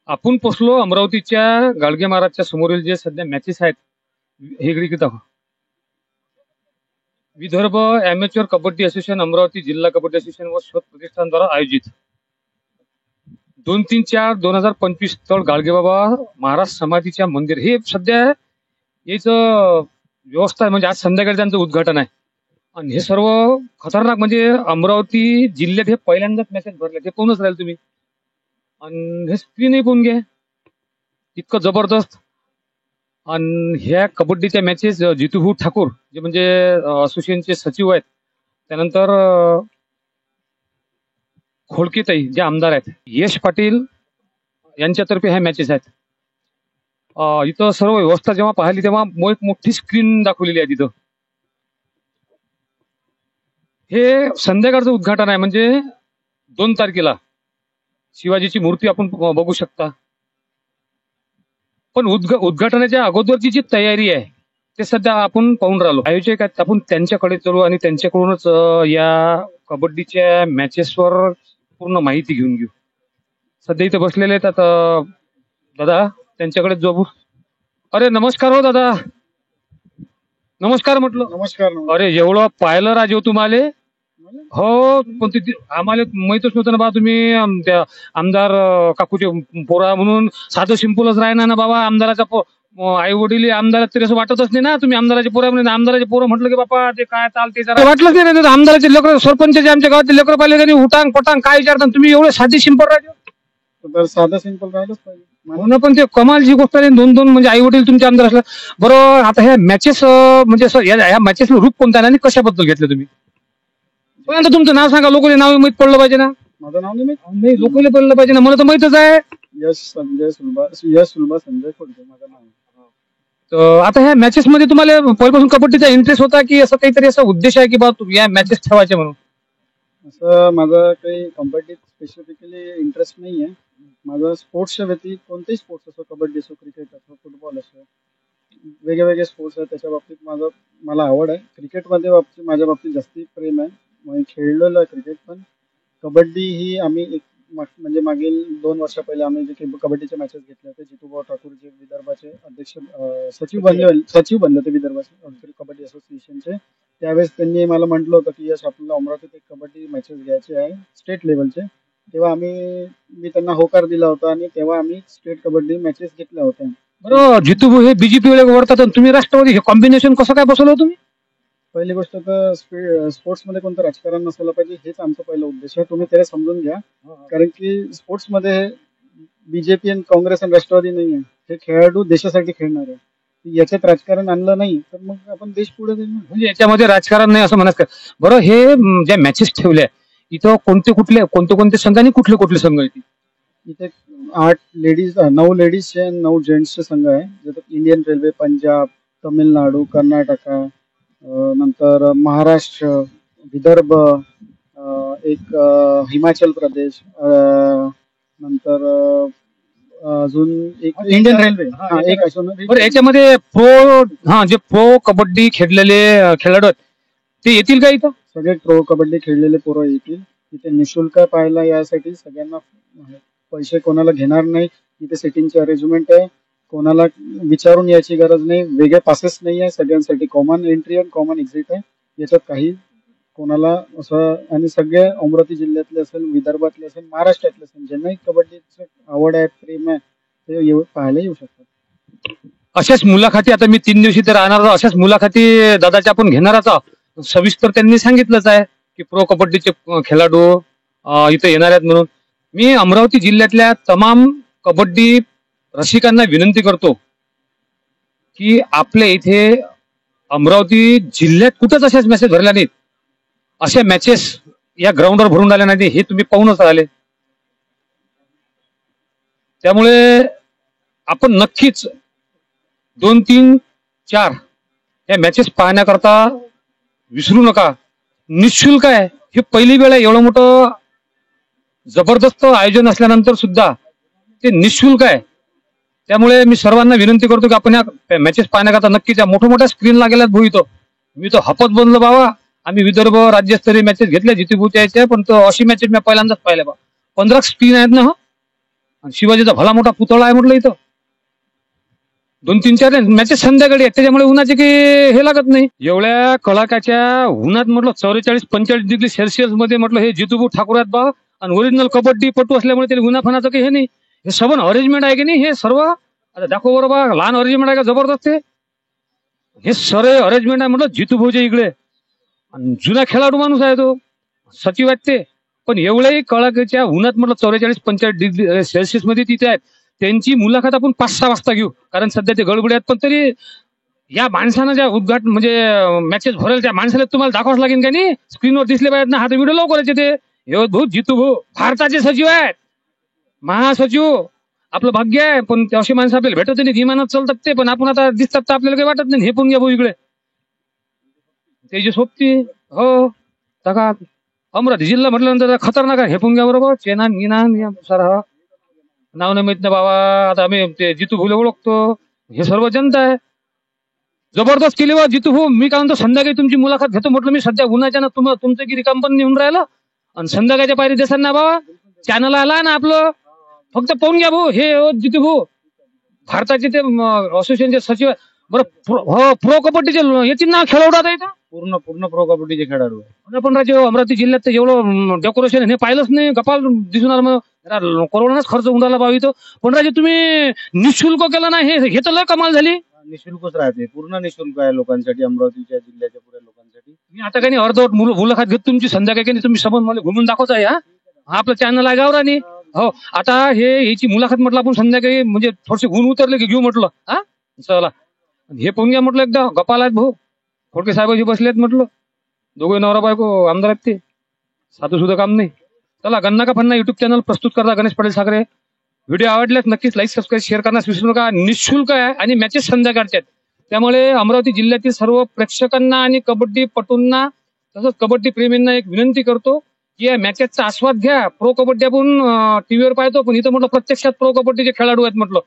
आपण पोचलो अमरावतीच्या गाडगे महाराजच्या समोरील जे सध्या मॅचेस आहेत. हे दाखव. विदर्भ ॲमेच्युअर कबड्डी असोसिएशन, अमरावती जिल्हा कबड्डी असोसिएशन व शोध प्रतिष्ठान द्वारा आयोजित 2-3-4-2025 स्थळ गाडगेबाबा महाराज समाधीच्या मंदिर. हे सध्या याचं व्यवस्था आहे, म्हणजे आज संध्याकाळी त्यांचं उद्घाटन आहे. आणि हे सर्व खतरनाक, म्हणजे अमरावती जिल्ह्यात हे पहिल्यांदाच मॅचेस भरले. ते पाहूनच राहील तुम्ही. आणि हे स्क्रीनही पाहून घ्या, इतकं जबरदस्त. आणि ह्या कबड्डीच्या मॅचेस जितूभाऊ ठाकूर जे म्हणजे असोसिएशनचे सचिव आहेत, त्यानंतर खोडकेताई जे आमदार आहेत, यश पाटील यांच्यातर्फे ह्या मॅचेस आहेत. इथं सर्व व्यवस्था जेव्हा पाहिली तेव्हा एक मोठी स्क्रीन दाखवलेली आहे तिथं. हे संध्याकाळचं उद्घाटन आहे, म्हणजे 2 तारखेला शिवाजीची मूर्ती आपण बघू शकता. पण उद्घाटनाच्या अगोदरची जी तयारी आहे ते सध्या आपण पाहून राहिलो. आयोजक आहेत, आपण त्यांच्याकडे चलू आणि त्यांच्याकडूनच या कबड्डीच्या मॅचेसवर पूर्ण माहिती घेऊन घेऊ. सध्या इथे बसलेले आहेत आता दादा, त्यांच्याकडे जाऊ. अरे नमस्कार हो दादा. नमस्कार म्हटलं. नमस्कार. अरे एवढं पाहिलं राजे तुम्हाला. हो, पण आम्हाला माहितच नव्हतं ना बा तुम्ही त्या आमदार काकूचे पोरा म्हणून. साधं सिंपलच राहणार ना बाबा. आमदाराचा आई वडील आमदार तरी असं वाटतच नाही ना तुम्ही आमदाराचे पोरं. म्हणजे आमदाराचे पोरं म्हटलं की बापा ते काय चालते वाटलंच नाही ना. आमदाराचे लेकर, सरपंच जे आमच्या गावातले लेकर पाहिले त्यांनी उटांग पटांग काय विचारतात तुम्ही. एवढे साधे सिंपल राहते. साधं सिंपल राहिलंच पाहिजे म्हणून. पण ते कमालची गोष्ट आहे. 2-2 म्हणजे आई वडील तुमचे आमदार असला. बरं, आता ह्या मॅचेस म्हणजे ह्या मॅचेसचं रूप कोणतं आहे आणि कशाबद्दल घेतलं तुम्ही? पण तुमचं नाव सांगा, लोकांचे नाव माहित पडलं पाहिजे ना. माझं नाव नाही नाही, लोकांना पडलं पाहिजे ना. मला तर माहितच आहे. यश सुलभा संजय खोडके माझं नाव. तर आता ह्या मॅचेस मध्ये तुम्हाला पहिल्यापासून कबड्डीचा इंटरेस्ट होता की असं काहीतरी असा उद्देश आहे की बा या मॅचेस ठेवायचे म्हणून? असं माझं काही कबड्डीत स्पेसिफिकली इंटरेस्ट नाही आहे. माझं स्पोर्ट्सच्या व्यतिरिक्त कोणतेही स्पोर्ट्स असो, कबड्डी असो, क्रिकेट असो, फुटबॉल असो, वेगळे स्पोर्ट्स आहेत त्याच्या बाबतीत मला आवड आहे. क्रिकेटमध्ये माझ्या बाबतीत जास्ती प्रेम आहे. मी खेळलेलो आहे क्रिकेट. पण कबड्डी ही आम्ही म्हणजे मागील 2 वर्षा पहिले आम्ही जे कबड्डीचे मॅचेस घेतले होते. जितूभाऊ ठाकूर जे विदर्भाचे अध्यक्ष सचिव बनले होते विदर्भाचे कबड्डी असोसिएशनचे. त्यावेळेस त्यांनी मला म्हटलं होतं की यश आपल्याला अमरावतीत एक कबड्डी मॅचेस घ्यायचे आहे स्टेट लेवलचे. तेव्हा मी त्यांना होकार दिला होता आणि तेव्हा आम्ही स्टेट कबड्डी मॅचेस घेतल्या होत्या. बरं, जितूभाऊ हे बीजेपी वरतात आणि तुम्ही राष्ट्रवादी, हे कॉम्बिनेशन कसं काय बसवलं तुम्ही? पहिली गोष्ट तर स्पोर्ट्समध्ये कोणतं राजकारण नसायला पाहिजे हेच आमचा पहिला उद्देश आहे. तुम्ही त्याला समजून घ्या. कारण की स्पोर्ट्समध्ये बीजेपी आणि काँग्रेस आणि राष्ट्रवादी नाही आहे. हे खेळाडू देशासाठी खेळणार आहे. याच्यात राजकारण आणलं नाही तर मग आपण देश पुढे जाईल. म्हणजे याच्यामध्ये राजकारण नाही असं म्हणत का? बरं, हे ज्या मॅचेस ठेवल्या इथं कोणते संघ आणि कुठले संघ आहेत? इथे 9 लेडीजचे 9 जेंट्सचे संघ आहे. जसं इंडियन रेल्वे, पंजाब, तमिळनाडू, कर्नाटका, नंतर महाराष्ट्र, विदर्भ, एक हिमाचल प्रदेश, नंतर अजून एक इंडियन रेल्वे एक असून. बरं, याच्यामध्ये जे प्रो कबड्डी खेळलेले खेळाडू आहेत ते येतील का इथं? सगळे प्रो कबड्डी खेळलेले पोरं येतील. इथे निशुल्क पाहायला यासाठी सगळ्यांना पैसे कोणाला घेणार नाही. इथे सेटिंगचे अरेंजमेंट आहे. कोणाला विचारून यायची गरज नाही. वेगळे पासेस नाही आहे. सगळ्यांसाठी कॉमन एंट्री आणि कॉमन एक्झिट आहे. याच्यात काही कोणाला असं. आणि सगळे अमरावती जिल्ह्यातले असेल, विदर्भातले असेल, महाराष्ट्रातले असेल, ज्यांनाही कबड्डीचं आवड आहे, प्रेम आहे, ते पाहायला येऊ शकतात. अशाच मुलाखती आता मी 3 दिवशी तर राहणार. अशाच मुलाखती दादाच्या आपण घेणारच आहोत. सविस्तर त्यांनी सांगितलंच आहे की प्रो कबड्डीचे खेळाडू इथे येणार आहेत म्हणून. मी अमरावती जिल्ह्यातल्या तमाम कबड्डी रसिकांना विनंती करतो की आपल्या इथे अमरावती जिल्ह्यात कुठंच अशाच मॅचेस भरल्या नाहीत. अशा मॅचेस या ग्राउंडवर भरून आल्या नाही हे तुम्ही पाहूनच राहिले. त्यामुळे आपण नक्कीच 2-3-4 या मॅचेस पाहण्याकरता विसरू नका. निःशुल्क आहे. ही पहिली वेळ आहे. एवढं मोठं जबरदस्त आयोजन असल्यानंतर सुद्धा ते निःशुल्क आहे. त्यामुळे मी सर्वांना विनंती करतो की आपण या मॅचेस पाहण्याकरता नक्कीच या मोठ्या स्क्रीनला गेल्यात भाऊ. इथं मी तो हपत बनलो बाबा. आम्ही विदर्भ राज्यस्तरीय मॅचेस घेतल्या जितूभाऊच्या याच्या. पण तो अशी मॅचेस मी पहिल्यांदाच पाहिल्या बा. 15 स्क्रीन आहेत ना. आणि शिवाजीचा भला मोठा पुतळा आहे म्हटलं इथं. 2-3-4 मॅचेस संध्याकाळी आहेत, त्याच्यामुळे उन्हाचे काही हे लागत नाही. एवढ्या कडाक्याच्या उन्हात म्हटलं 44-45 डिग्री सेल्सिअस मध्ये म्हटलं हे जितूभाऊ ठाकूर आहेत बा. आणि ओरिजिनल कबड्डी पटू असल्यामुळे त्याला उन्हाफानाचं काही हे नाही. हे सबन अरेंजमेंट आहे की नाही हे सर्व. आता दाखव बरं बा, लहान अरेंजमेंट आहे का जबरदस्त आहे. हे सर्व अरेंजमेंट आहे म्हटलं जितूभाऊच्या इकडे. आणि जुना खेळाडू माणूस आहे तो, सचिव आहेत ते. पण एवढ्याही कडाक्याच्या उन्हात म्हटलं 44-45 डिग्री सेल्सिअस मध्ये तिथे आहेत. त्यांची मुलाखत आपण 5-6 वाजता घेऊ, कारण सध्या ते गडबड आहेत. पण तरी या माणसानं ज्या उद्घाटन म्हणजे मॅचेस भरेल त्या माणसाला तुम्हाला दाखवाच लागेल का नाही. स्क्रीनवर दिसले पाहिजेत ना. हा तर व्हिडिओ लवकर येते. हे भाऊ जितूभाऊ भारताचे सचिव आहेत, महासचिव. आपलं भाग्य आहे, पण अशी माणसं आपल्याला भेटत नाही. विमानात चालतात ते, पण आपण आता दिसतात तर आपल्याला काही वाटत नाही. हे पण घ्या भाऊ इकडे त्याची सोबती. हो का अमरावती जिल्हा म्हटल्यानंतर खतरनाक आहे. हे पण घ्या बरोबर. चेना गिना सर हा नाव नाही माहित ना बाबा. आता आम्ही ते जितूभाऊला ओळखतो. हे सर्व जनता आहे. जबरदस्त केली बा जितूभाऊ. मी काय म्हणतो संध्याकाळी तुमची मुलाखत घेतो म्हटलं. मी सध्या उन्हाच्या ना तुमचं की रिकाम पण निघून राहिलं. आणि संध्याकाळच्या पायरी देसान ना बाबा. चॅनल आला ना आपलं, फक्त पाहून घ्या भाऊ. हे जितूभाऊ भारताचे ते असोसिएशनचे सचिव आहे. बरं प्रो कबड्डीचे येतील ना खेळाडू आता इथं. पूर्ण प्रो कबड्डीचे खेळाडू आहे. पण राजे अमरावती जिल्ह्यात तर एवढं डेकोरेशन हे पाहिलंच नाही. गपाल दिसून आलं. मग कोरोनाच खर्च होऊन राहिला पाहिजे. पण राजे तुम्ही निशुल्क केलं ना हे तर लय कमाल झाली. निशुल्कच राहते, पूर्ण निशुल्क आहे लोकांसाठी, अमरावतीच्या जिल्ह्याच्या पुऱ्या लोकांसाठी. मी आता काही नाही अर्धवट मुलाखत घेत तुमची संध्याकाळी काही तुम्ही समज मला घुमून दाखवता. हा आपलं चॅनल आहे गावरानी. हो आता याची मुलाखत म्हटलं आपण संध्याकाळी म्हणजे थोडेसे गुण उतरले की घेऊ म्हटलं. हा चला हे पण घ्या म्हटलं. एकदा गप्पा आहेत भाऊ. खोडके साहेबांशी बसलेत म्हटलं. दोघे नवरा बायको आमदार आहेत ते. साधू सुद्धा काम नाही. चला गन्ना का फन्ना युट्यूब चॅनल प्रस्तुत करता गणेश पटेल सागरे. व्हिडिओ आवडल्यास नक्कीच लाईक सबस्क्राईब शेअर करण्यास विसरू नका. निःशुल्क आहे आणि मॅचेस संध्याकाळच्या आहेत. त्यामुळे अमरावती जिल्ह्यातील सर्व प्रेक्षकांना आणि कबड्डी पटूंना तसंच कबड्डी प्रेमींना एक विनंती करतो की या मॅचेसचा आस्वाद घ्या. प्रो कबड्डी आपण टीव्हीवर पाहतो, पण इथं म्हटलं प्रत्यक्षात प्रो कबड्डीचे खेळाडू आहेत म्हटलं.